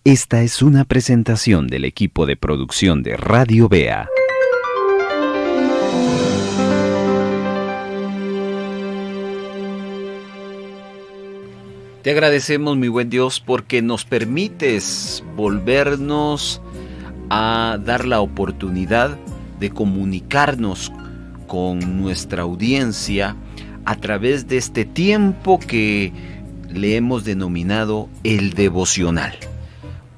Esta es una presentación del equipo de producción de Radio Bea. Te agradecemos, mi buen Dios, porque nos permites volvernos a dar la oportunidad de comunicarnos con nuestra audiencia a través de este tiempo que le hemos denominado el devocional.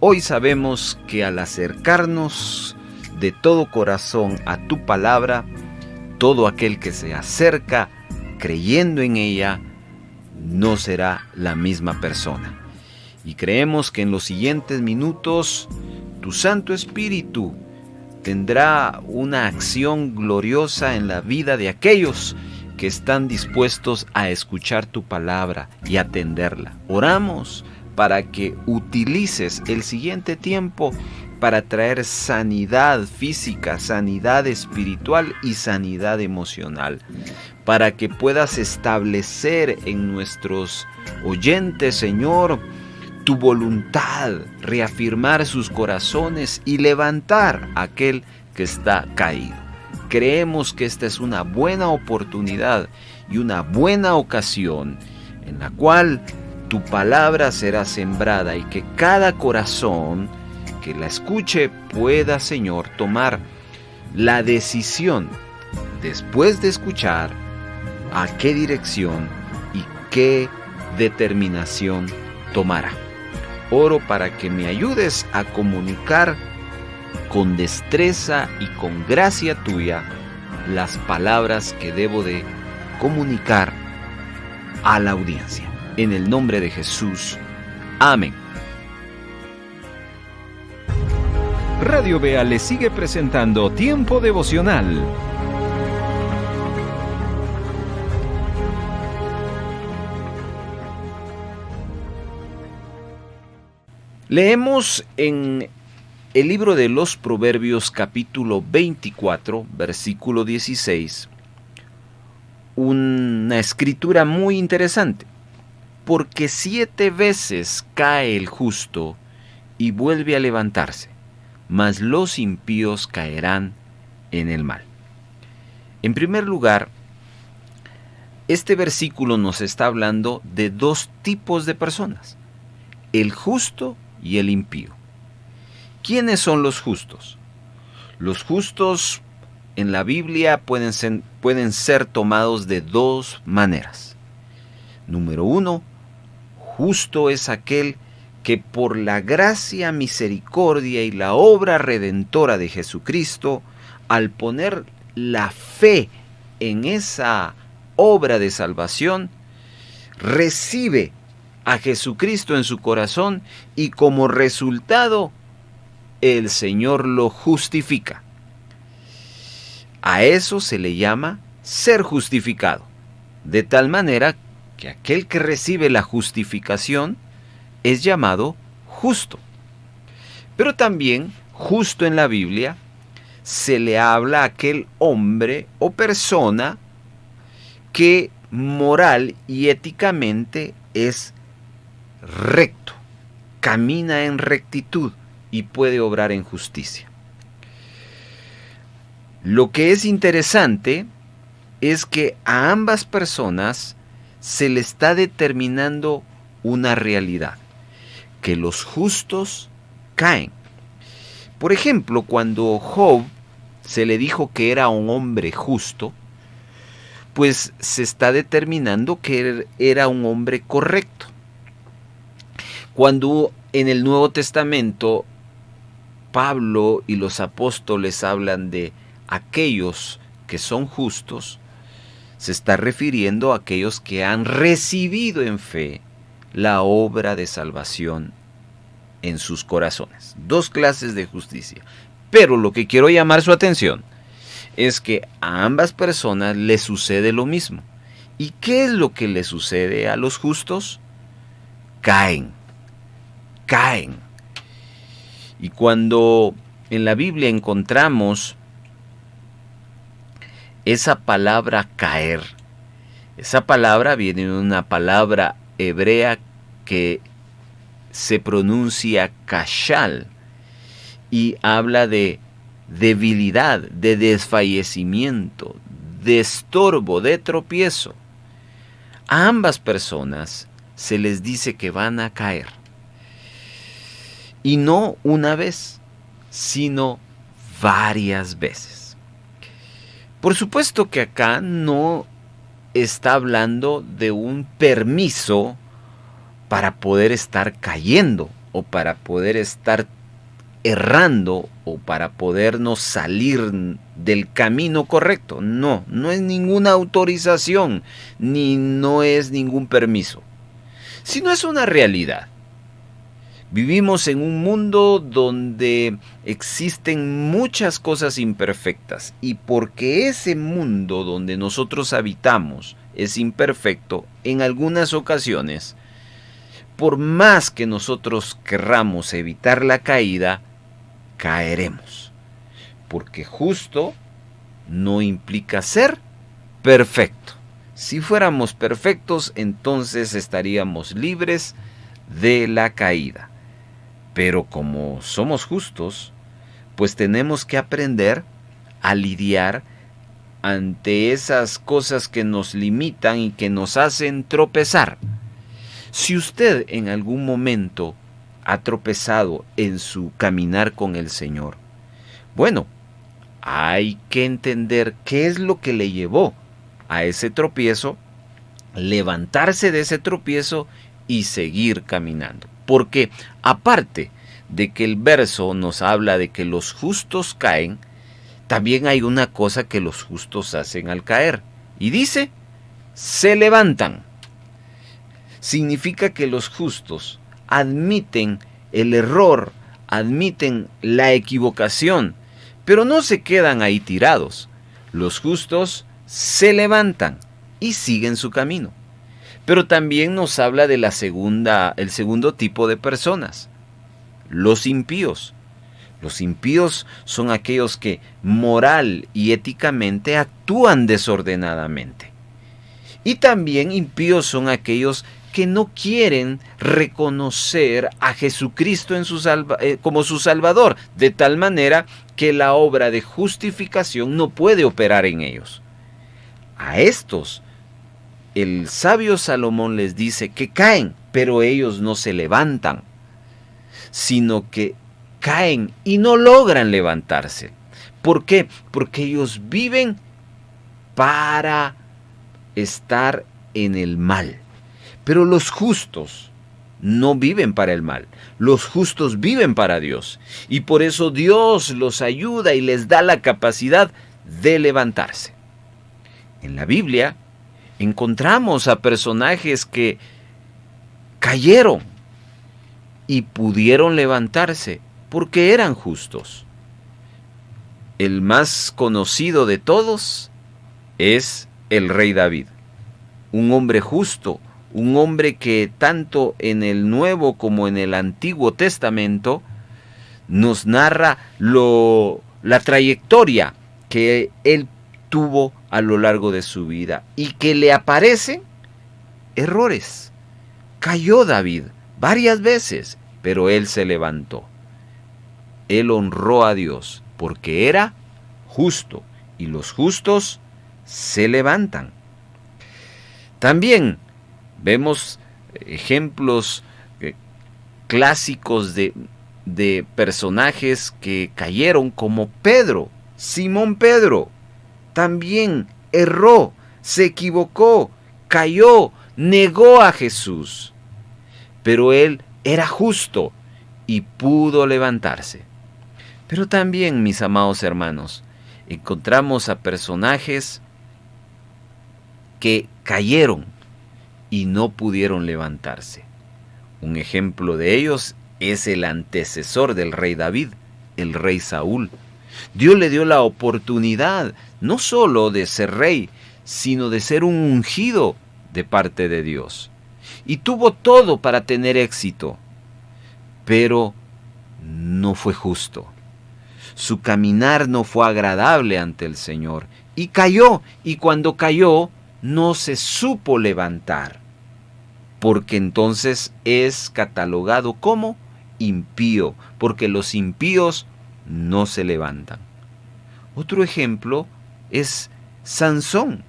Hoy sabemos que al acercarnos de todo corazón a tu palabra, todo aquel que se acerca creyendo en ella no será la misma persona. Y creemos que en los siguientes minutos tu Santo Espíritu tendrá una acción gloriosa en la vida de aquellos que están dispuestos a escuchar tu palabra y atenderla. Oramos para que utilices el siguiente tiempo para traer sanidad física, sanidad espiritual y sanidad emocional, para que puedas establecer en nuestros oyentes, Señor, tu voluntad, reafirmar sus corazones y levantar a aquel que está caído. Creemos que esta es una buena oportunidad y una buena ocasión en la cual tu palabra será sembrada y que cada corazón que la escuche pueda, Señor, tomar la decisión después de escuchar a qué dirección y qué determinación tomará. Oro para que me ayudes a comunicar con destreza y con gracia tuya las palabras que debo de comunicar a la audiencia. En el nombre de Jesús. Amén. Radio Bea le sigue presentando Tiempo Devocional. Leemos en el libro de los Proverbios, capítulo 24, versículo 16, una escritura muy interesante. Porque 7 veces cae el justo y vuelve a levantarse, mas los impíos caerán en el mal. En primer lugar, este versículo nos está hablando de 2 tipos de personas, el justo y el impío. ¿Quiénes son los justos? Los justos en la Biblia pueden ser tomados de 2 maneras. Número 1, justo es aquel que por la gracia, misericordia y la obra redentora de Jesucristo, al poner la fe en esa obra de salvación, recibe a Jesucristo en su corazón y como resultado el Señor lo justifica. A eso se le llama ser justificado, de tal manera que aquel que recibe la justificación es llamado justo. Pero también, justo en la Biblia, se le habla a aquel hombre o persona que moral y éticamente es recto, camina en rectitud y puede obrar en justicia. Lo que es interesante es que a ambas personas se le está determinando una realidad, que los justos caen. Por ejemplo, cuando Job se le dijo que era un hombre justo, pues se está determinando que era un hombre correcto. Cuando en el Nuevo Testamento Pablo y los apóstoles hablan de aquellos que son justos, se está refiriendo a aquellos que han recibido en fe la obra de salvación en sus corazones. 2 clases de justicia. Pero lo que quiero llamar su atención es que a ambas personas les sucede lo mismo. ¿Y qué es lo que le sucede a los justos? Caen. Y cuando en la Biblia encontramos esa palabra caer, esa palabra viene de una palabra hebrea que se pronuncia kashal y habla de debilidad, de desfallecimiento, de estorbo, de tropiezo. A ambas personas se les dice que van a caer. Y no una vez, sino varias veces. Por supuesto que acá no está hablando de un permiso para poder estar cayendo o para poder estar errando o para podernos salir del camino correcto. No, no es ninguna autorización ni no es ningún permiso, sino es una realidad. Vivimos en un mundo donde existen muchas cosas imperfectas y porque ese mundo donde nosotros habitamos es imperfecto, en algunas ocasiones, por más que nosotros querramos evitar la caída, caeremos. Porque justo no implica ser perfecto. Si fuéramos perfectos, entonces estaríamos libres de la caída. Pero como somos justos, pues tenemos que aprender a lidiar ante esas cosas que nos limitan y que nos hacen tropezar. Si usted en algún momento ha tropezado en su caminar con el Señor, bueno, hay que entender qué es lo que le llevó a ese tropiezo, levantarse de ese tropiezo y seguir caminando. Porque aparte de que el verso nos habla de que los justos caen, también hay una cosa que los justos hacen al caer. Y dice, se levantan. Significa que los justos admiten el error, admiten la equivocación, pero no se quedan ahí tirados. Los justos se levantan y siguen su camino. Pero también nos habla de el segundo tipo de personas, los impíos. Los impíos son aquellos que moral y éticamente actúan desordenadamente. Y también impíos son aquellos que no quieren reconocer a Jesucristo como su Salvador, de tal manera que la obra de justificación no puede operar en ellos. A estos, el sabio Salomón les dice que caen, pero ellos no se levantan, sino que caen y no logran levantarse. ¿Por qué? Porque ellos viven para estar en el mal. Pero los justos no viven para el mal. Los justos viven para Dios. Y por eso Dios los ayuda y les da la capacidad de levantarse. En la Biblia encontramos a personajes que cayeron y pudieron levantarse porque eran justos. El más conocido de todos es el rey David, un hombre justo, un hombre que tanto en el Nuevo como en el Antiguo Testamento nos narra la trayectoria que él tuvo a lo largo de su vida y que le aparecen errores. Cayó David varias veces, pero él se levantó. Él honró a Dios porque era justo y los justos se levantan. También vemos ejemplos clásicos de personajes que cayeron, como Pedro, Simón Pedro. También erró, se equivocó, cayó, negó a Jesús. Pero él era justo y pudo levantarse. Pero también, mis amados hermanos, encontramos a personajes que cayeron y no pudieron levantarse. Un ejemplo de ellos es el antecesor del rey David, el rey Saúl. Dios le dio la oportunidad no solo de ser rey, sino de ser un ungido de parte de Dios. Y tuvo todo para tener éxito, pero no fue justo. Su caminar no fue agradable ante el Señor y cayó, y cuando cayó no se supo levantar. porque entonces es catalogado como impío, porque los impíos no se levantan. Otro ejemplo es Sansón.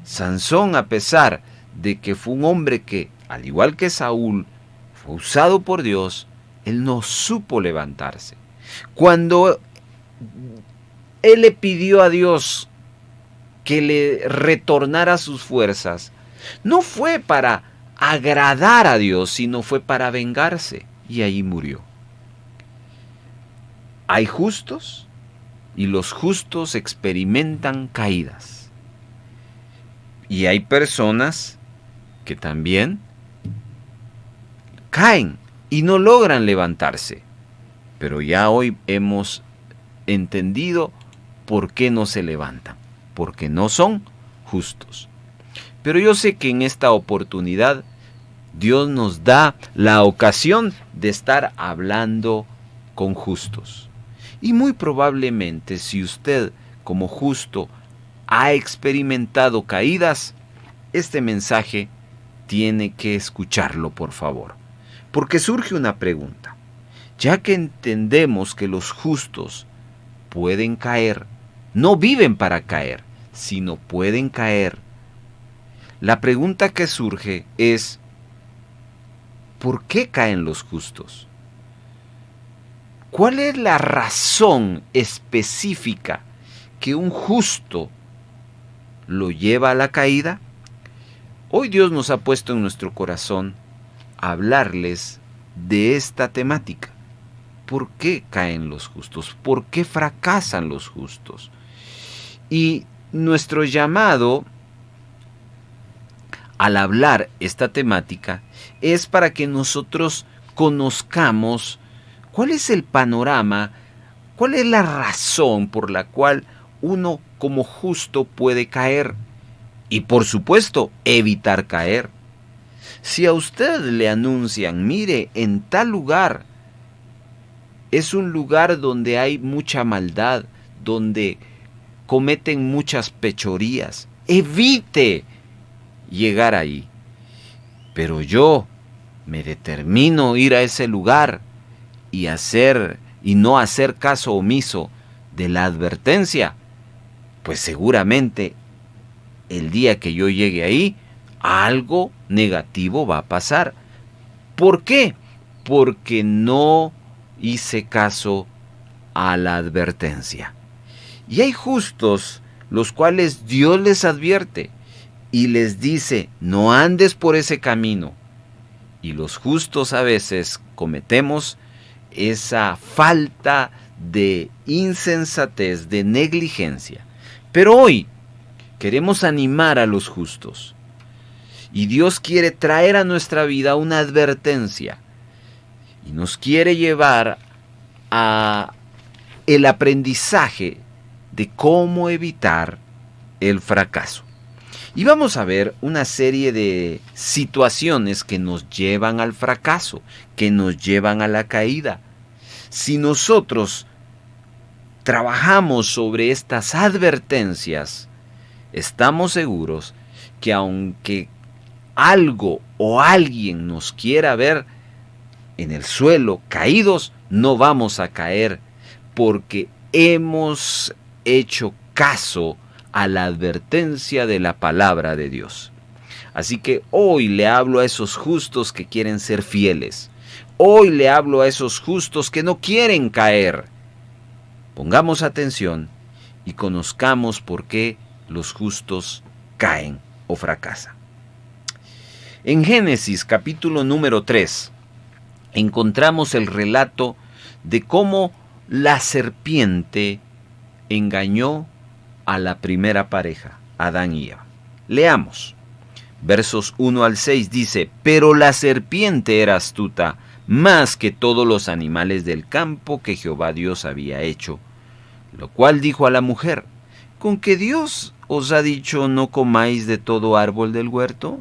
Sansón, a pesar de que fue un hombre que, al igual que Saúl, fue usado por Dios, él no supo levantarse. Cuando él le pidió a Dios que le retornara sus fuerzas, no fue para agradar a Dios, sino fue para vengarse, y ahí murió. Hay justos, y los justos experimentan caídas. Y hay personas que también caen y no logran levantarse. Pero ya hoy hemos entendido por qué no se levantan, porque no son justos. Pero yo sé que en esta oportunidad Dios nos da la ocasión de estar hablando con justos. Y muy probablemente si usted como justo ha experimentado caídas, este mensaje tiene que escucharlo, por favor. Porque surge una pregunta. Ya que entendemos que los justos pueden caer, no viven para caer, sino pueden caer. La pregunta que surge es, ¿por qué caen los justos? ¿Cuál es la razón específica que un justo lo lleva a la caída? Hoy Dios nos ha puesto en nuestro corazón a hablarles de esta temática. ¿Por qué caen los justos? ¿Por qué fracasan los justos? Y nuestro llamado al hablar esta temática es para que nosotros conozcamos cuál es el panorama, cuál es la razón por la cual uno como justo puede caer y por supuesto evitar caer. Si a usted le anuncian, mire, en tal lugar es un lugar donde hay mucha maldad, donde cometen muchas fechorías, evite llegar ahí. Pero yo me determino a ir a ese lugar y no hacer caso omiso de la advertencia, pues seguramente el día que yo llegue ahí, algo negativo va a pasar. ¿Por qué? Porque no hice caso a la advertencia. Y hay justos los cuales Dios les advierte y les dice, no andes por ese camino. Y los justos a veces cometemos esa falta de insensatez, de negligencia. Pero hoy queremos animar a los justos. Y Dios quiere traer a nuestra vida una advertencia. Y nos quiere llevar a el aprendizaje de cómo evitar el fracaso. Y vamos a ver una serie de situaciones que nos llevan al fracaso, que nos llevan a la caída. Si nosotros trabajamos sobre estas advertencias, estamos seguros que aunque algo o alguien nos quiera ver en el suelo caídos, no vamos a caer porque hemos hecho caso a la advertencia de la palabra de Dios. Así que hoy le hablo a esos justos que quieren ser fieles. Hoy le hablo a esos justos que no quieren caer. Pongamos atención y conozcamos por qué los justos caen o fracasan. En Génesis capítulo número 3 encontramos el relato de cómo la serpiente engañó a la primera pareja, Adán y Eva. Leamos. Versos 1 al 6 dice, pero la serpiente era astuta más que todos los animales del campo que Jehová Dios había hecho, lo cual dijo a la mujer, ¿con que Dios os ha dicho no comáis de todo árbol del huerto?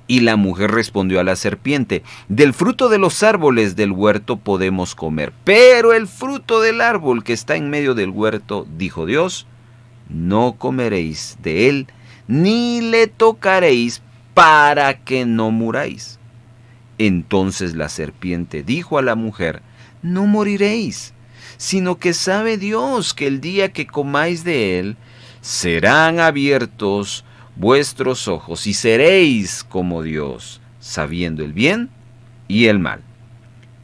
Y la mujer respondió a la serpiente, del fruto de los árboles del huerto podemos comer, pero el fruto del árbol que está en medio del huerto, dijo Dios, no comeréis de él, ni le tocaréis para que no muráis. Entonces la serpiente dijo a la mujer: no moriréis, sino que sabe Dios que el día que comáis de él, serán abiertos vuestros ojos y seréis como Dios, sabiendo el bien y el mal.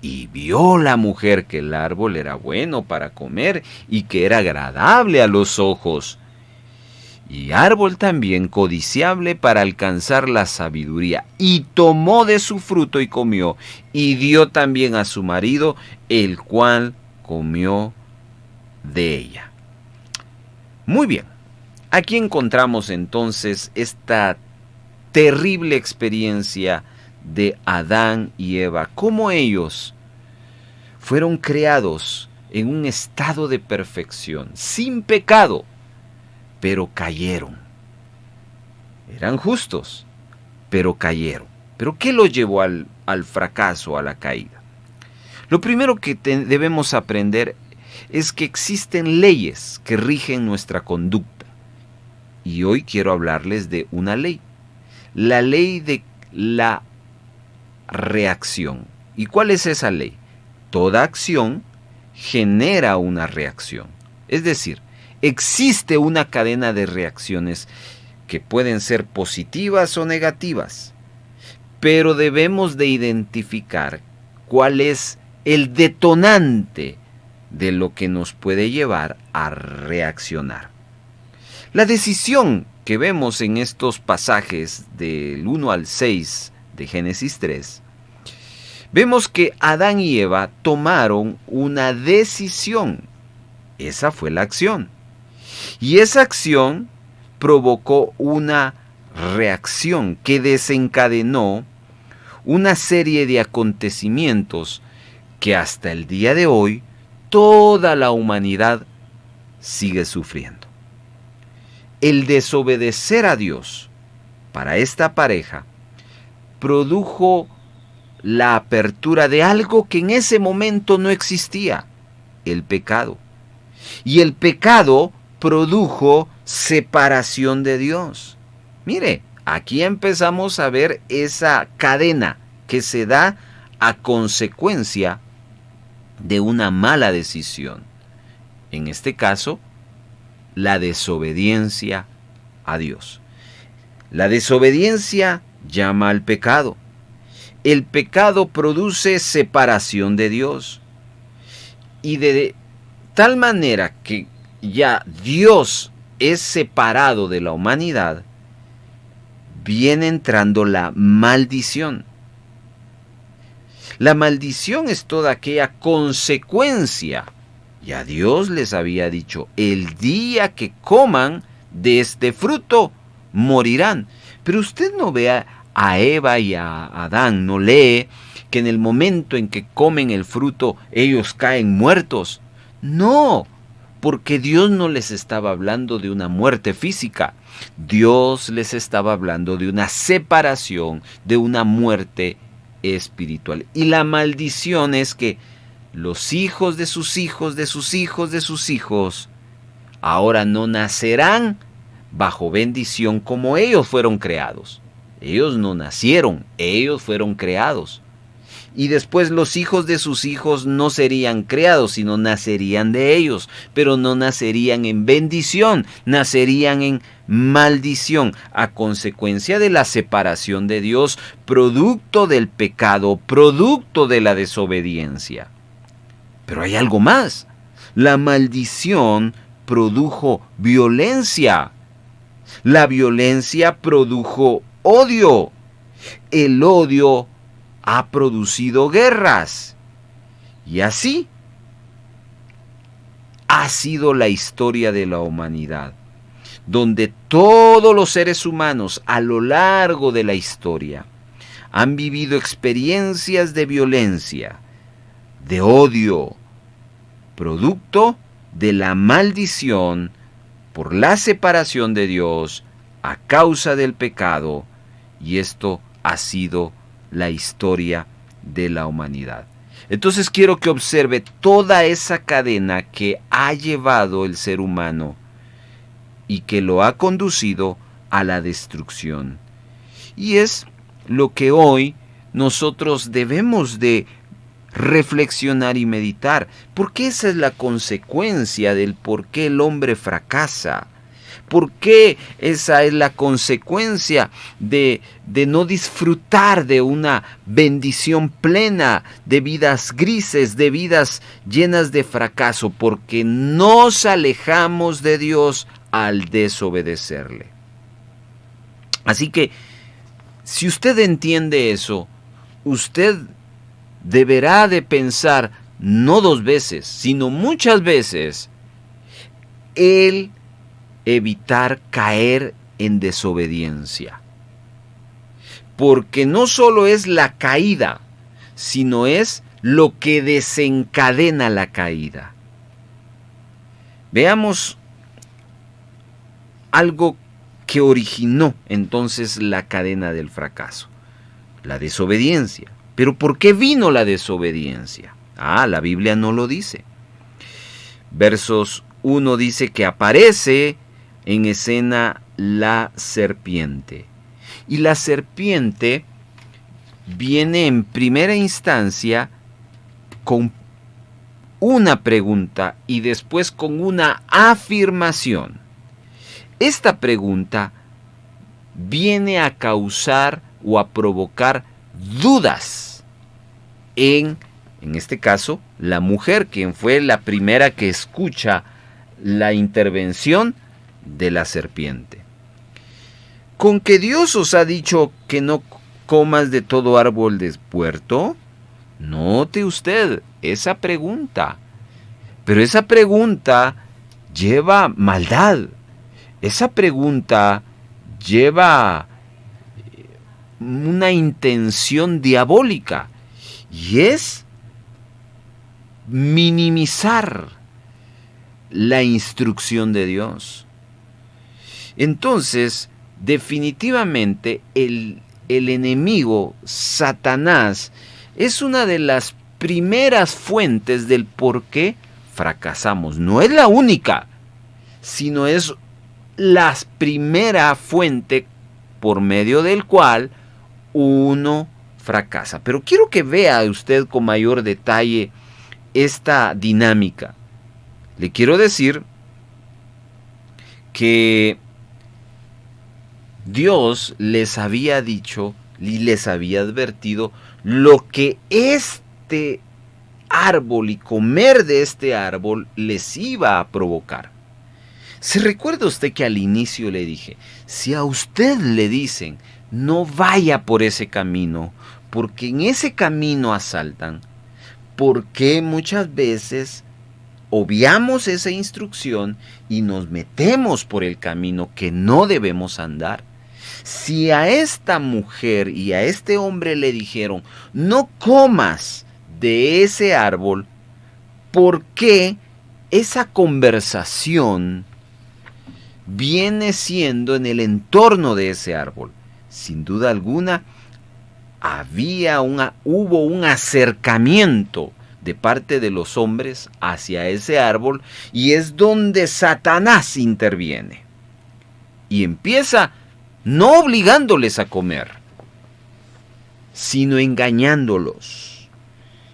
Y vio la mujer que el árbol era bueno para comer y que era agradable a los ojos, y árbol también codiciable para alcanzar la sabiduría. Y tomó de su fruto y comió, y dio también a su marido, el cual comió de ella. Muy bien, aquí encontramos entonces esta terrible experiencia de Adán y Eva, cómo ellos fueron creados en un estado de perfección, sin pecado, pero cayeron. Eran justos, pero cayeron. ¿Pero qué los llevó al fracaso, a la caída? Lo primero que debemos aprender es que existen leyes que rigen nuestra conducta. Y hoy quiero hablarles de una ley. La ley de la reacción. ¿Y cuál es esa ley? Toda acción genera una reacción. Es decir, existe una cadena de reacciones que pueden ser positivas o negativas, pero debemos de identificar cuál es el detonante de lo que nos puede llevar a reaccionar. La decisión que vemos en estos pasajes del 1 al 6 de Génesis 3, vemos que Adán y Eva tomaron una decisión. Esa fue la acción. Y esa acción provocó una reacción que desencadenó una serie de acontecimientos que hasta el día de hoy toda la humanidad sigue sufriendo. El desobedecer a Dios para esta pareja produjo la apertura de algo que en ese momento no existía: el pecado. Y el pecado produjo separación de Dios. Mire, aquí empezamos a ver esa cadena que se da a consecuencia de una mala decisión. En este caso, la desobediencia a Dios. La desobediencia llama al pecado. El pecado produce separación de Dios. Y de tal manera que ya Dios es separado de la humanidad, viene entrando la maldición. La maldición es toda aquella consecuencia. Ya Dios les había dicho: el día que coman de este fruto, morirán. Pero usted no ve a Eva y a Adán, no lee que en el momento en que comen el fruto, ellos caen muertos. No, porque Dios no les estaba hablando de una muerte física. Dios les estaba hablando de una separación, de una muerte espiritual. Y la maldición es que los hijos de sus hijos, de sus hijos, de sus hijos, ahora no nacerán bajo bendición como ellos fueron creados. Ellos no nacieron, ellos fueron creados. Y después los hijos de sus hijos no serían creados, sino nacerían de ellos, pero no nacerían en bendición, nacerían en maldición, a consecuencia de la separación de Dios, producto del pecado, producto de la desobediencia. Pero hay algo más. La maldición produjo violencia. La violencia produjo odio. El odio ha producido guerras. Y así ha sido la historia de la humanidad, donde todos los seres humanos a lo largo de la historia han vivido experiencias de violencia, de odio, producto de la maldición por la separación de Dios a causa del pecado, y esto ha sido la historia de la humanidad. Entonces quiero que observe toda esa cadena que ha llevado el ser humano y que lo ha conducido a la destrucción. Y es lo que hoy nosotros debemos de reflexionar y meditar, porque esa es la consecuencia del por qué el hombre fracasa. ¿Por qué esa es la consecuencia de no disfrutar de una bendición plena, de vidas grises, de vidas llenas de fracaso? Porque nos alejamos de Dios al desobedecerle. Así que, si usted entiende eso, usted deberá de pensar, no 2 veces, sino muchas veces, el evitar caer en desobediencia. Porque no solo es la caída, sino es lo que desencadena la caída. Veamos algo que originó entonces la cadena del fracaso, la desobediencia. ¿Pero por qué vino la desobediencia? La Biblia no lo dice. Versos 1 dice que aparece en escena la serpiente. Y la serpiente viene en primera instancia con una pregunta y después con una afirmación. Esta pregunta viene a causar o a provocar dudas en este caso, la mujer, quien fue la primera que escucha la intervención de la serpiente. ¿Con que Dios os ha dicho que no comas de todo árbol del huerto? Note usted esa pregunta. Pero esa pregunta lleva maldad. Esa pregunta lleva una intención diabólica. Y es minimizar la instrucción de Dios. Entonces, definitivamente el enemigo, Satanás, es una de las primeras fuentes del por qué fracasamos. No es la única, sino es la primera fuente por medio del cual uno fracasa. Pero quiero que vea usted con mayor detalle esta dinámica. Le quiero decir que Dios les había dicho y les había advertido lo que este árbol y comer de este árbol les iba a provocar. ¿Se recuerda usted que al inicio le dije, si a usted le dicen, no vaya por ese camino, porque en ese camino asaltan, porque muchas veces obviamos esa instrucción y nos metemos por el camino que no debemos andar? Si a esta mujer y a este hombre le dijeron, no comas de ese árbol, ¿por qué esa conversación viene siendo en el entorno de ese árbol? Sin duda alguna, hubo un acercamiento de parte de los hombres hacia ese árbol, y es donde Satanás interviene y empieza no obligándoles a comer, sino engañándolos.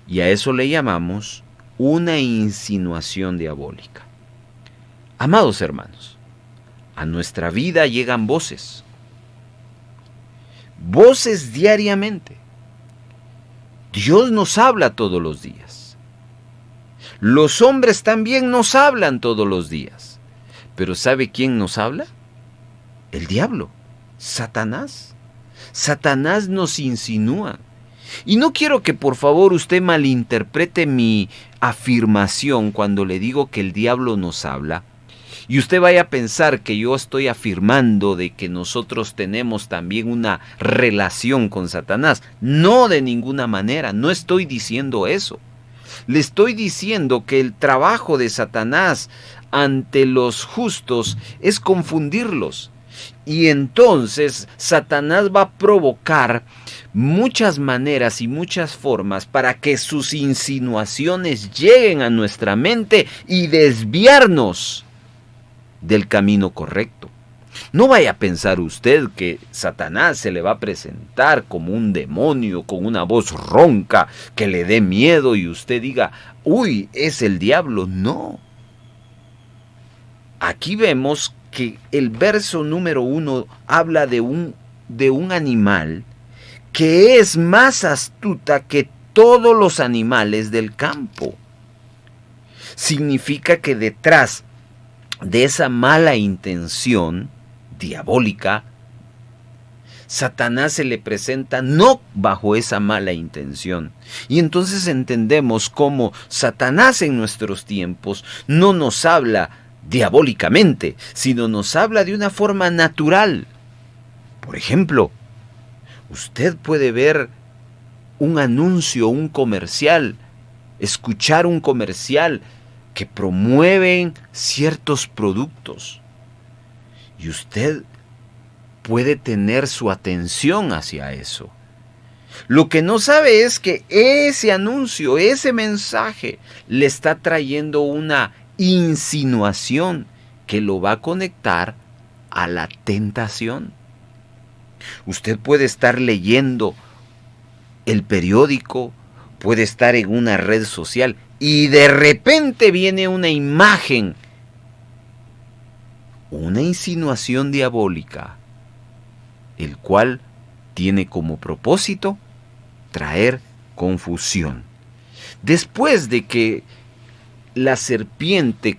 Y a eso le llamamos una insinuación diabólica. Amados hermanos, a nuestra vida llegan voces diariamente. Dios nos habla todos los días. Los hombres también nos hablan todos los días. Pero ¿sabe quién nos habla? El diablo, Satanás. Satanás nos insinúa. Y no quiero que por favor usted malinterprete mi afirmación cuando le digo que el diablo nos habla, y usted vaya a pensar que yo estoy afirmando de que nosotros tenemos también una relación con Satanás. No, de ninguna manera, no estoy diciendo eso. Le estoy diciendo que el trabajo de Satanás ante los justos es confundirlos. Y entonces Satanás va a provocar muchas maneras y muchas formas para que sus insinuaciones lleguen a nuestra mente y desviarnos del camino correcto. No vaya a pensar usted que Satanás se le va a presentar como un demonio con una voz ronca que le dé miedo y usted diga, uy, es el diablo. No. Aquí vemos que el verso número 1 habla de un animal que es más astuta que todos los animales del campo. Significa que detrás de esa mala intención diabólica, Satanás se le presenta no bajo esa mala intención. Y entonces entendemos cómo Satanás en nuestros tiempos no nos habla diabólicamente, sino nos habla de una forma natural. Por ejemplo, usted puede ver un anuncio, un comercial, escuchar un comercial que promueven ciertos productos. Y usted puede tener su atención hacia eso. Lo que no sabe es que ese anuncio, ese mensaje, le está trayendo una insinuación que lo va a conectar a la tentación. Usted puede estar leyendo el periódico, puede estar en una red social y de repente viene una imagen, una insinuación diabólica, el cual tiene como propósito traer confusión. Después de que la serpiente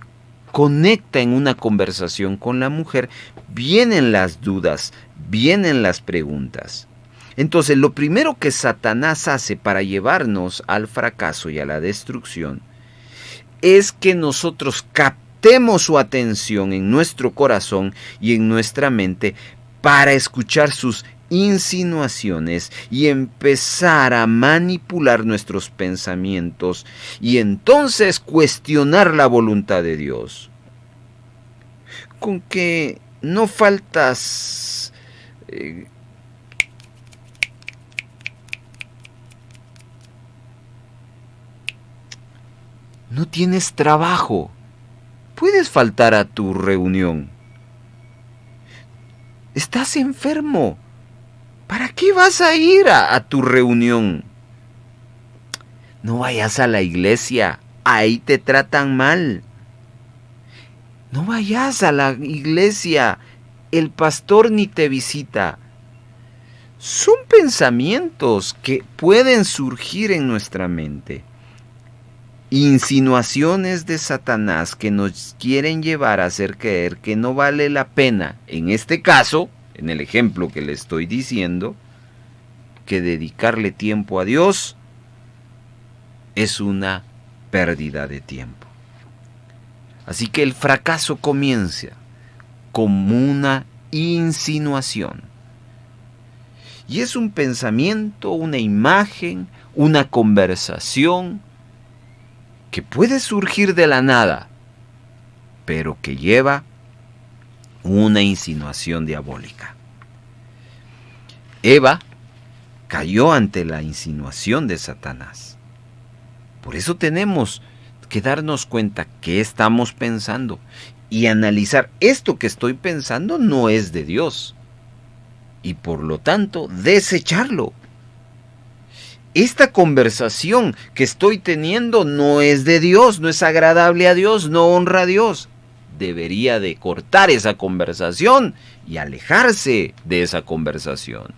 conecta en una conversación con la mujer, vienen las dudas, vienen las preguntas. Entonces, lo primero que Satanás hace para llevarnos al fracaso y a la destrucción es que nosotros captemos su atención en nuestro corazón y en nuestra mente para escuchar sus insinuaciones y empezar a manipular nuestros pensamientos y entonces cuestionar la voluntad de Dios. Con que no faltas no tienes trabajo, puedes faltar a tu reunión. Estás enfermo, ¿para qué vas a ir a tu reunión? No vayas a la iglesia, ahí te tratan mal. No vayas a la iglesia, el pastor ni te visita. Son pensamientos que pueden surgir en nuestra mente. Insinuaciones de Satanás que nos quieren llevar a hacer creer que no vale la pena, en este caso, en el ejemplo que le estoy diciendo, que dedicarle tiempo a Dios es una pérdida de tiempo. Así que el fracaso comienza como una insinuación. Y es un pensamiento, una imagen, una conversación que puede surgir de la nada, pero que lleva una insinuación diabólica. Eva cayó ante la insinuación de Satanás. Por eso tenemos que darnos cuenta qué estamos pensando y analizar, esto que estoy pensando no es de Dios, y por lo tanto desecharlo. Esta conversación que estoy teniendo no es de Dios, no es agradable a Dios, no honra a Dios. Debería de cortar esa conversación y alejarse de esa conversación,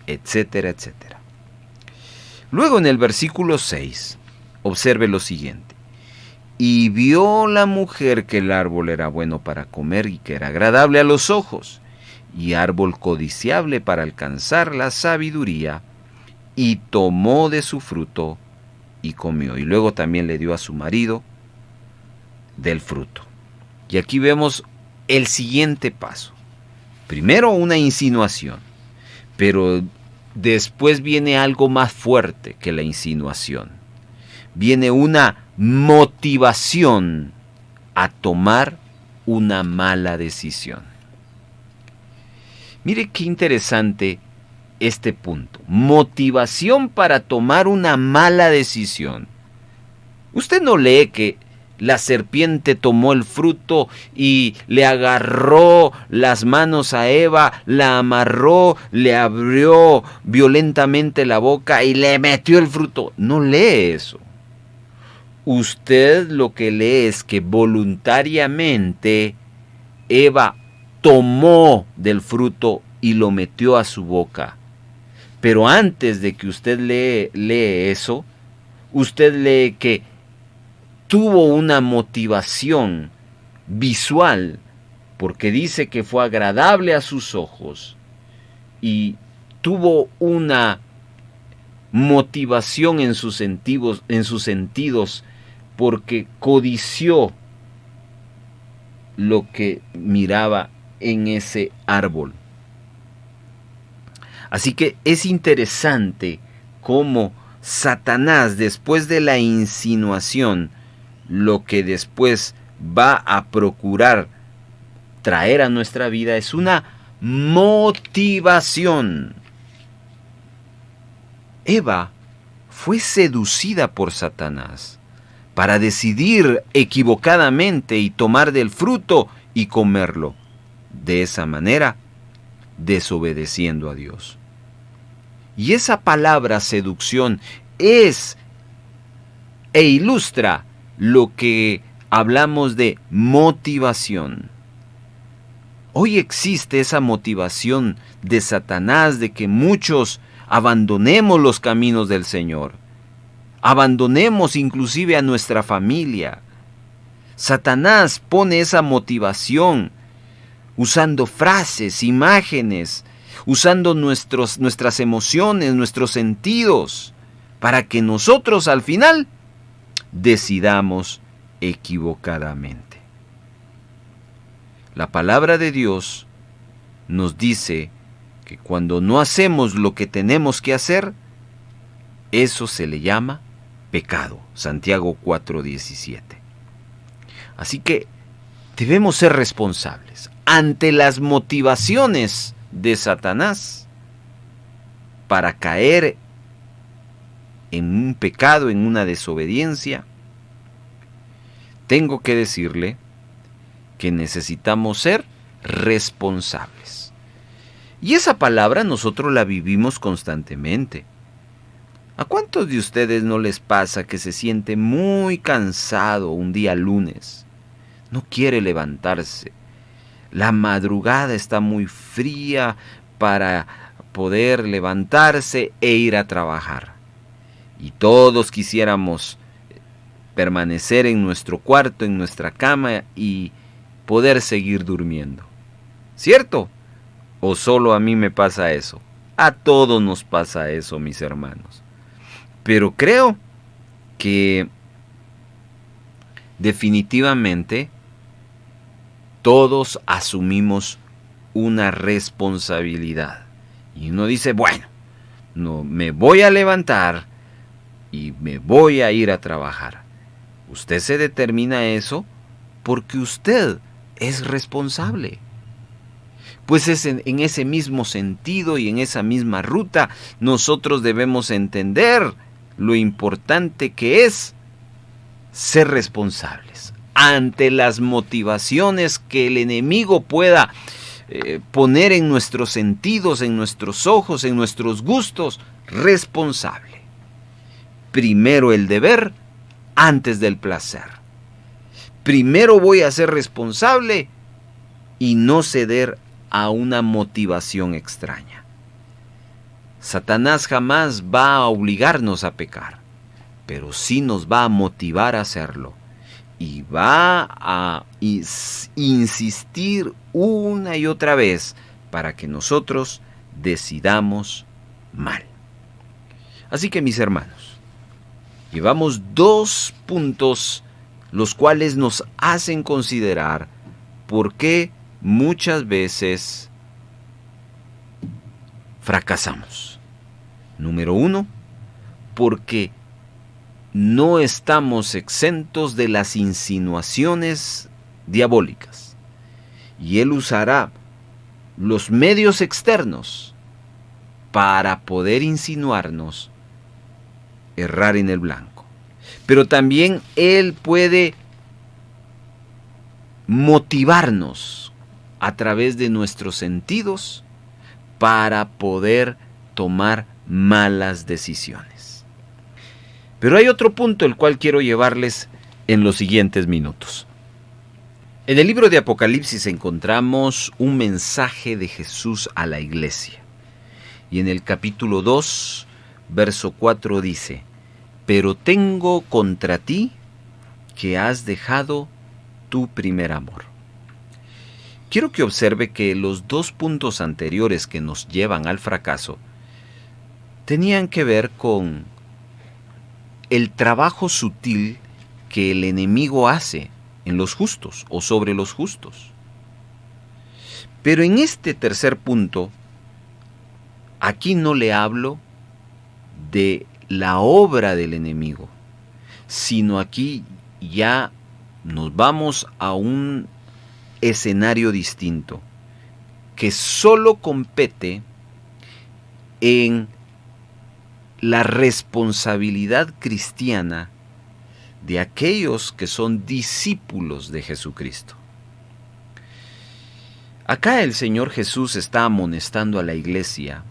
etcétera, etcétera. Luego en el versículo 6, observe lo siguiente. Y vio la mujer que el árbol era bueno para comer y que era agradable a los ojos, y árbol codiciable para alcanzar la sabiduría, y tomó de su fruto y comió. Y luego también le dio a su marido del fruto. Y aquí vemos el siguiente paso. Primero una insinuación, pero después viene algo más fuerte que la insinuación. Viene una motivación a tomar una mala decisión. Mire qué interesante este punto. Motivación para tomar una mala decisión. Usted no lee que la serpiente tomó el fruto y le agarró las manos a Eva, la amarró, le abrió violentamente la boca y le metió el fruto. No lee eso. Usted lo que lee es que voluntariamente Eva tomó del fruto y lo metió a su boca. Pero antes de que usted lee eso, usted lee que tuvo una motivación visual, porque dice que fue agradable a sus ojos, y tuvo una motivación en sus sentidos, porque codició lo que miraba en ese árbol. Así que es interesante cómo Satanás, después de la insinuación, lo que después va a procurar traer a nuestra vida es una motivación. Eva fue seducida por Satanás para decidir equivocadamente y tomar del fruto y comerlo. De esa manera, desobedeciendo a Dios. Y esa palabra seducción es e ilustra lo que hablamos de motivación. Hoy existe esa motivación de Satanás de que muchos abandonemos los caminos del Señor. Abandonemos inclusive a nuestra familia. Satanás pone esa motivación usando frases, imágenes, usando nuestras emociones, nuestros sentidos, para que nosotros al final decidamos equivocadamente. La palabra de Dios nos dice que cuando no hacemos lo que tenemos que hacer, eso se le llama pecado. Santiago 4:17. Así que debemos ser responsables ante las motivaciones de Satanás para caer en un pecado, en una desobediencia. Tengo que decirle que necesitamos ser responsables. Y esa palabra nosotros la vivimos constantemente. ¿A cuántos de ustedes no les pasa que se siente muy cansado un día lunes? No quiere levantarse. La madrugada está muy fría para poder levantarse e ir a trabajar. Y todos quisiéramos permanecer en nuestro cuarto, en nuestra cama y poder seguir durmiendo. ¿Cierto? ¿O solo a mí me pasa eso? A todos nos pasa eso, mis hermanos. Pero creo que definitivamente todos asumimos una responsabilidad. Y uno dice, bueno, no me voy a levantar y me voy a ir a trabajar. Usted se determina eso porque usted es responsable. Pues es en ese mismo sentido y en esa misma ruta nosotros debemos entender lo importante que es ser responsables ante las motivaciones que el enemigo pueda poner en nuestros sentidos, en nuestros ojos, en nuestros gustos. Responsable. Primero el deber antes del placer. Primero voy a ser responsable y no ceder a una motivación extraña. Satanás jamás va a obligarnos a pecar, pero sí nos va a motivar a hacerlo. Y va a insistir una y otra vez para que nosotros decidamos mal. Así que, mis hermanos, llevamos 2 puntos los cuales nos hacen considerar por qué muchas veces fracasamos. Número 1, porque no estamos exentos de las insinuaciones diabólicas. Y él usará los medios externos para poder insinuarnos errar en el blanco. Pero también él puede motivarnos a través de nuestros sentidos para poder tomar malas decisiones. Pero hay otro punto el cual quiero llevarles en los siguientes minutos. En el libro de Apocalipsis encontramos un mensaje de Jesús a la iglesia. Y en el capítulo 2, verso 4 dice: pero tengo contra ti que has dejado tu primer amor. Quiero que observe que los dos puntos anteriores que nos llevan al fracaso tenían que ver con el trabajo sutil que el enemigo hace en los justos o sobre los justos. Pero en este tercer punto, aquí no le hablo de la obra del enemigo, sino aquí ya nos vamos a un escenario distinto que solo compete en la responsabilidad cristiana de aquellos que son discípulos de Jesucristo. Acá el Señor Jesús está amonestando a la iglesia.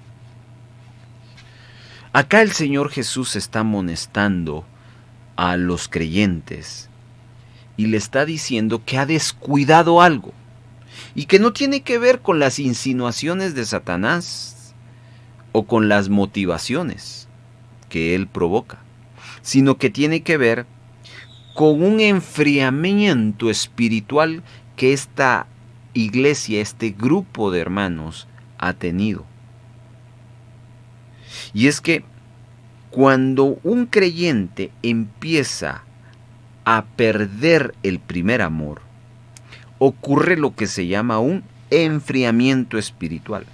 Acá el Señor Jesús está amonestando a los creyentes y le está diciendo que ha descuidado algo y que no tiene que ver con las insinuaciones de Satanás o con las motivaciones que él provoca, sino que tiene que ver con un enfriamiento espiritual que esta iglesia, este grupo de hermanos ha tenido. Y es que cuando un creyente empieza a perder el primer amor, ocurre lo que se llama un enfriamiento espiritual.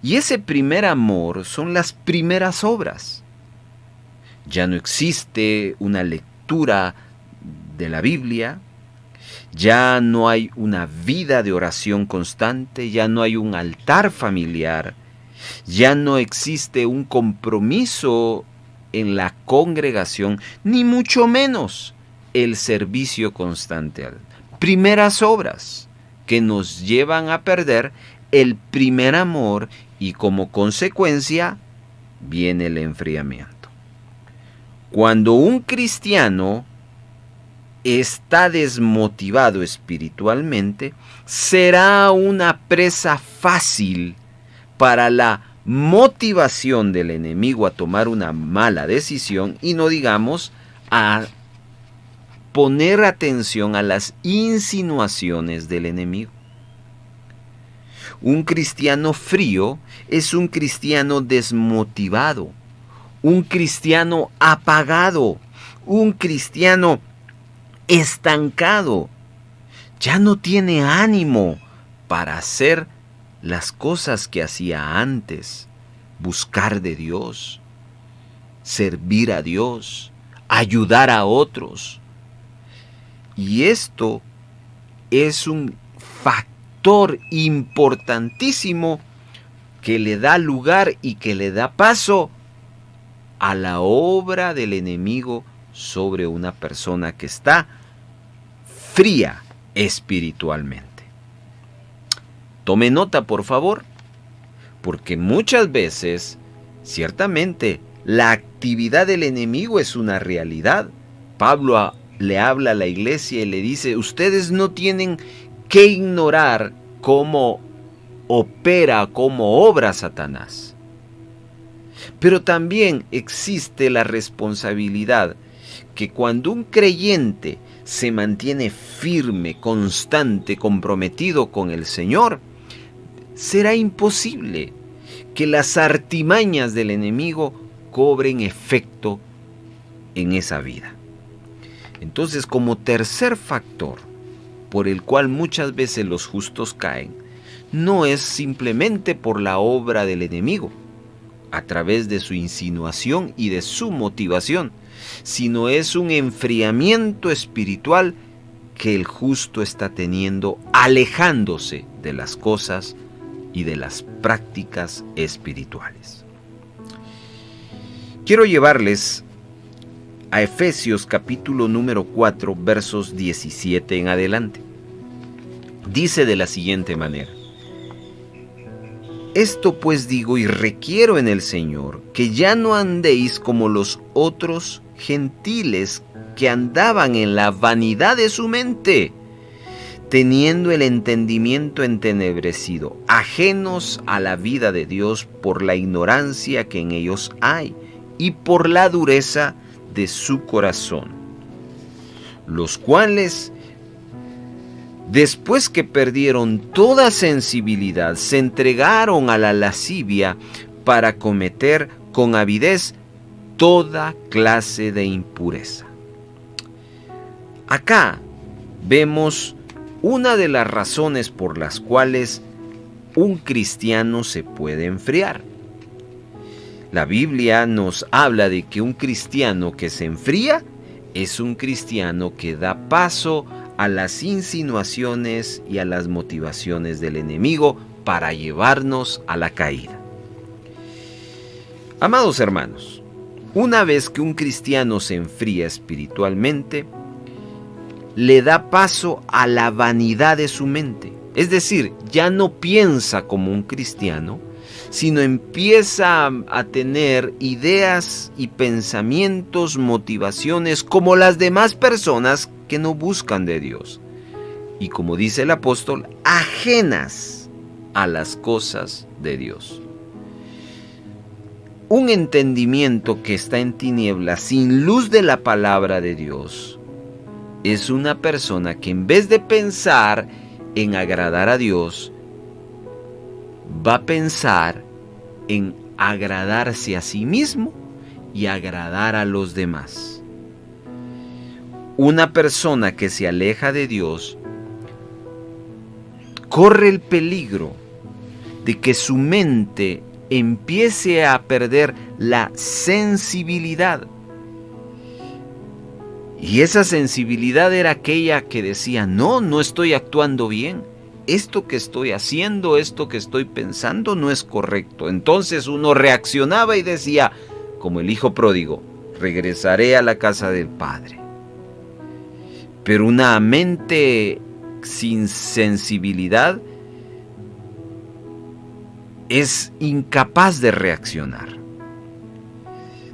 Y ese primer amor son las primeras obras. Ya no existe una lectura de la Biblia, ya no hay una vida de oración constante, ya no hay un altar familiar, ya no existe un compromiso en la congregación, ni mucho menos el servicio constante. Primeras obras que nos llevan a perder el primer amor y como consecuencia viene el enfriamiento. Cuando un cristiano está desmotivado espiritualmente, será una presa fácil para la motivación del enemigo a tomar una mala decisión y no digamos a poner atención a las insinuaciones del enemigo. Un cristiano frío es un cristiano desmotivado, un cristiano apagado, un cristiano estancado. Ya no tiene ánimo para hacer las cosas que hacía antes, buscar de Dios, servir a Dios, ayudar a otros. Y esto es un factor importantísimo que le da lugar y que le da paso a la obra del enemigo sobre una persona que está fría espiritualmente. Tome nota, por favor, porque muchas veces, ciertamente, la actividad del enemigo es una realidad. Pablo le habla a la iglesia y le dice: ustedes no tienen que ignorar cómo opera, cómo obra Satanás. Pero también existe la responsabilidad que cuando un creyente se mantiene firme, constante, comprometido con el Señor, será imposible que las artimañas del enemigo cobren efecto en esa vida. Entonces, como tercer factor por el cual muchas veces los justos caen, no es simplemente por la obra del enemigo, a través de su insinuación y de su motivación, sino es un enfriamiento espiritual que el justo está teniendo, alejándose de las cosas y de las prácticas espirituales. Quiero llevarles a Efesios capítulo número 4, versos 17 en adelante. Dice de la siguiente manera: esto pues digo y requiero en el Señor, que ya no andéis como los otros gentiles que andaban en la vanidad de su mente, teniendo el entendimiento entenebrecido, ajenos a la vida de Dios por la ignorancia que en ellos hay y por la dureza de su corazón, los cuales, después que perdieron toda sensibilidad, se entregaron a la lascivia para cometer con avidez toda clase de impureza. Acá vemos una de las razones por las cuales un cristiano se puede enfriar. La Biblia nos habla de que un cristiano que se enfría es un cristiano que da paso a las insinuaciones y a las motivaciones del enemigo para llevarnos a la caída. Amados hermanos, una vez que un cristiano se enfría espiritualmente, le da paso a la vanidad de su mente. Es decir, ya no piensa como un cristiano, sino empieza a tener ideas y pensamientos, motivaciones como las demás personas que no buscan de Dios. Y como dice el apóstol, ajenas a las cosas de Dios. Un entendimiento que está en tinieblas, sin luz de la palabra de Dios, es una persona que en vez de pensar en agradar a Dios, va a pensar en agradarse a sí mismo y agradar a los demás. Una persona que se aleja de Dios corre el peligro de que su mente empiece a perder la sensibilidad. Y esa sensibilidad era aquella que decía: no estoy actuando bien. Esto que estoy haciendo, esto que estoy pensando no es correcto. Entonces uno reaccionaba y decía, como el hijo pródigo, regresaré a la casa del Padre. Pero una mente sin sensibilidad es incapaz de reaccionar.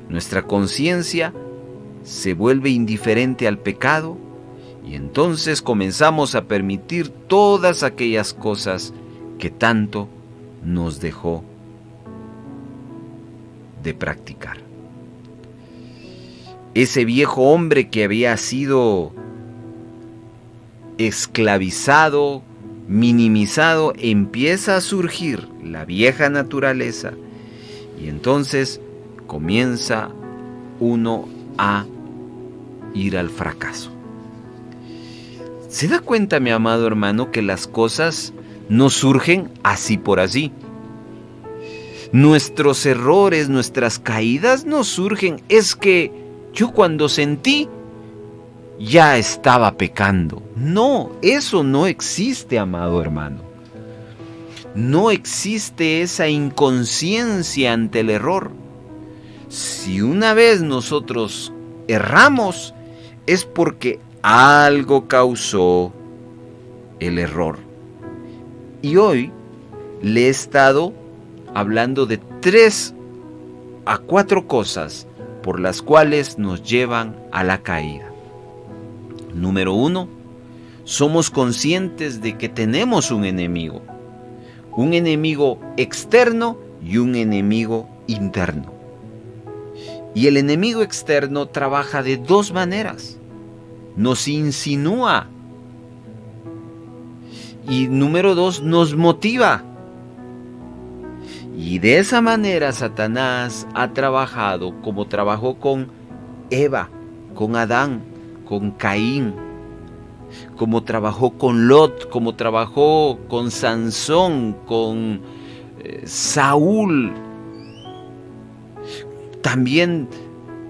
Nuestra conciencia se vuelve indiferente al pecado y entonces comenzamos a permitir todas aquellas cosas que tanto nos dejó de practicar. Ese viejo hombre que había sido esclavizado, minimizado, empieza a surgir la vieja naturaleza y entonces comienza uno a ir al fracaso. ¿Se da cuenta, mi amado hermano, que las cosas no surgen así por así? Nuestros errores, nuestras caídas no surgen. Es que yo cuando sentí, ya estaba pecando. No, eso no existe, amado hermano. No existe esa inconsciencia ante el error. Si una vez nosotros erramos, es porque algo causó el error. Y hoy le he estado hablando de 3 a 4 cosas por las cuales nos llevan a la caída. Número 1, somos conscientes de que tenemos un enemigo externo y un enemigo interno. Y el enemigo externo trabaja de 2 maneras. Nos insinúa. Y número 2, nos motiva. Y de esa manera Satanás ha trabajado como trabajó con Eva, con Adán, con Caín, como trabajó con Lot, como trabajó con Sansón, con Saúl. También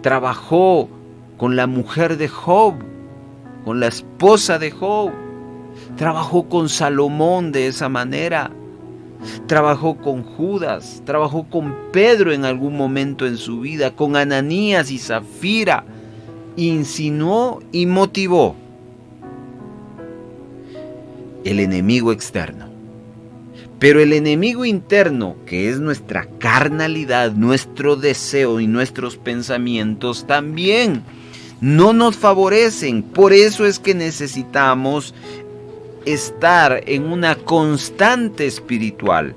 trabajó con la mujer de Job, con la esposa de Job. Trabajó con Salomón de esa manera. Trabajó con Judas, trabajó con Pedro en algún momento en su vida, con Ananías y Zafira. Insinuó y motivó. el enemigo externo. Pero el enemigo interno, que es nuestra carnalidad, nuestro deseo y nuestros pensamientos, también no nos favorecen. Por eso es que necesitamos estar en una constante espiritual,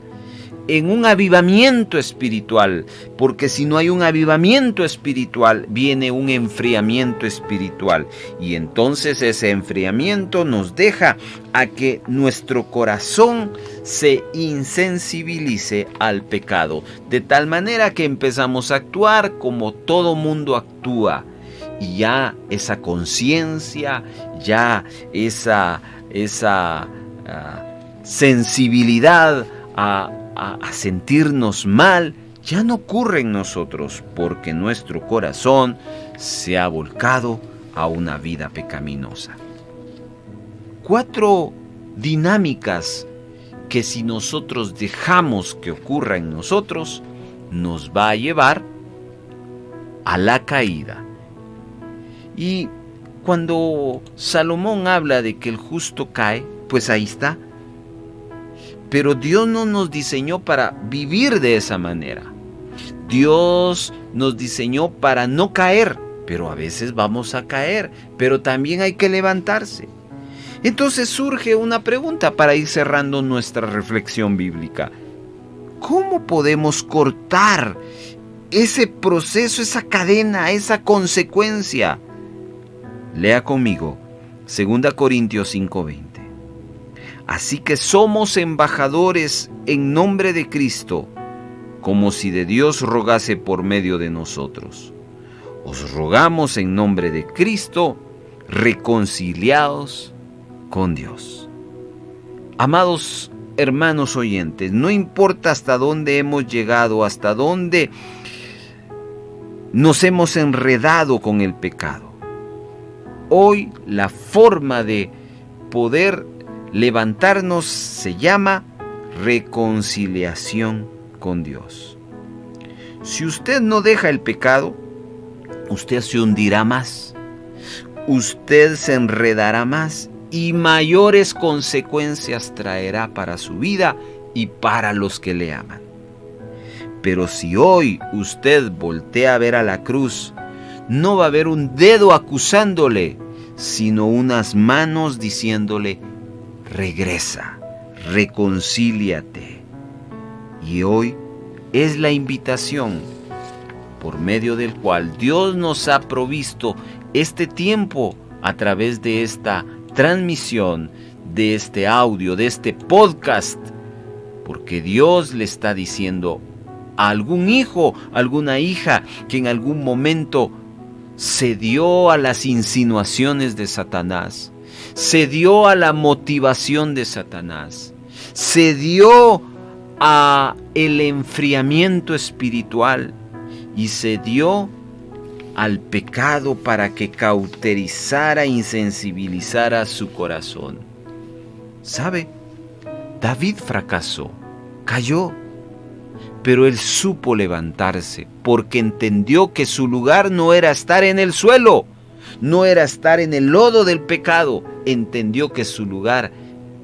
en un avivamiento espiritual, porque si no hay un avivamiento espiritual, viene un enfriamiento espiritual, y entonces ese enfriamiento nos deja a que nuestro corazón se insensibilice al pecado, de tal manera que empezamos a actuar como todo mundo actúa, y ya esa conciencia, ya esa sensibilidad a sentirnos mal, ya no ocurre en nosotros, porque nuestro corazón se ha volcado a una vida pecaminosa. 4 dinámicas que si nosotros dejamos que ocurra en nosotros, nos va a llevar a la caída. Y cuando Salomón habla de que el justo cae, pues ahí está. Pero Dios no nos diseñó para vivir de esa manera. Dios nos diseñó para no caer, pero a veces vamos a caer, pero también hay que levantarse. Entonces surge una pregunta para ir cerrando nuestra reflexión bíblica. ¿Cómo podemos cortar ese proceso, esa cadena, esa consecuencia? Lea conmigo 2 Corintios 5:20. Así que somos embajadores en nombre de Cristo, como si de Dios rogase por medio de nosotros. Os rogamos en nombre de Cristo, reconciliados con Dios. Amados hermanos oyentes, no importa hasta dónde hemos llegado, hasta dónde nos hemos enredado con el pecado. Hoy la forma de poder levantarnos se llama reconciliación con Dios. Si usted no deja el pecado, usted se hundirá más, usted se enredará más y mayores consecuencias traerá para su vida y para los que le aman. Pero si hoy usted voltea a ver a la cruz, no va a haber un dedo acusándole, sino unas manos diciéndole: regresa, reconcíliate. Y hoy es la invitación por medio del cual Dios nos ha provisto este tiempo a través de esta transmisión, de este audio, de este podcast, porque Dios le está diciendo a algún hijo, alguna hija que en algún momento cedió a las insinuaciones de Satanás, cedió a la motivación de Satanás, cedió a el enfriamiento espiritual y cedió al pecado para que cauterizara, insensibilizara su corazón. ¿Sabe? David fracasó, cayó, pero él supo levantarse porque entendió que su lugar no era estar en el suelo, no era estar en el lodo del pecado. Entendió que su lugar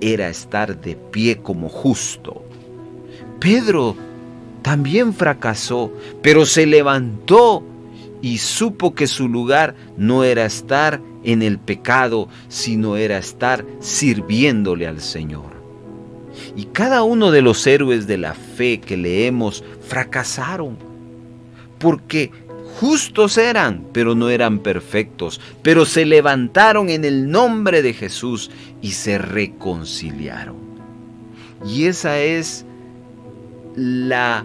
era estar de pie como justo. Pedro también fracasó, pero se levantó y supo que su lugar no era estar en el pecado, sino era estar sirviéndole al Señor. Y cada uno de los héroes de la fe que leemos fracasaron, porque justos eran, pero no eran perfectos, pero se levantaron en el nombre de Jesús y se reconciliaron. Y esa es la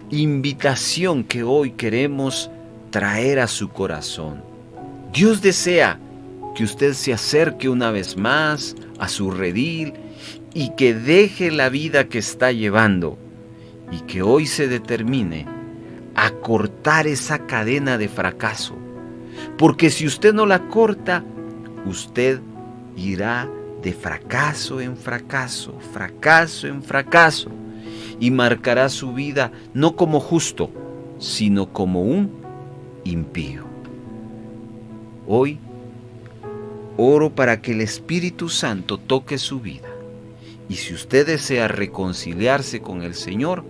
invitación que hoy queremos traer a su corazón. Dios desea que usted se acerque una vez más a su redil y que deje la vida que está llevando y que hoy se determine a cortar esa cadena de fracaso. Porque si usted no la corta, usted irá de fracaso en fracaso, fracaso en fracaso, y marcará su vida no como justo, sino como un impío. Hoy oro para que el Espíritu Santo toque su vida. Y si usted desea reconciliarse con el Señor,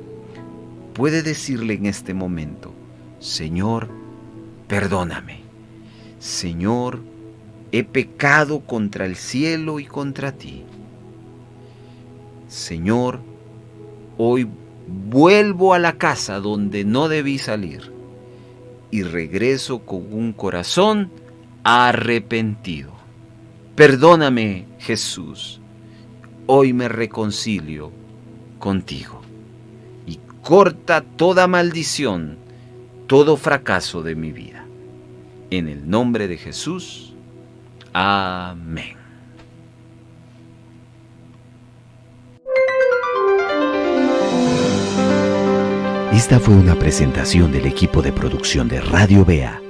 puede decirle en este momento: Señor, perdóname. Señor, he pecado contra el cielo y contra ti. Señor, hoy vuelvo a la casa donde no debí salir y regreso con un corazón arrepentido. Perdóname, Jesús. Hoy me reconcilio contigo y corta toda maldición, todo fracaso de mi vida. En el nombre de Jesús. Amén. Esta fue una presentación del equipo de producción de Radio Bea.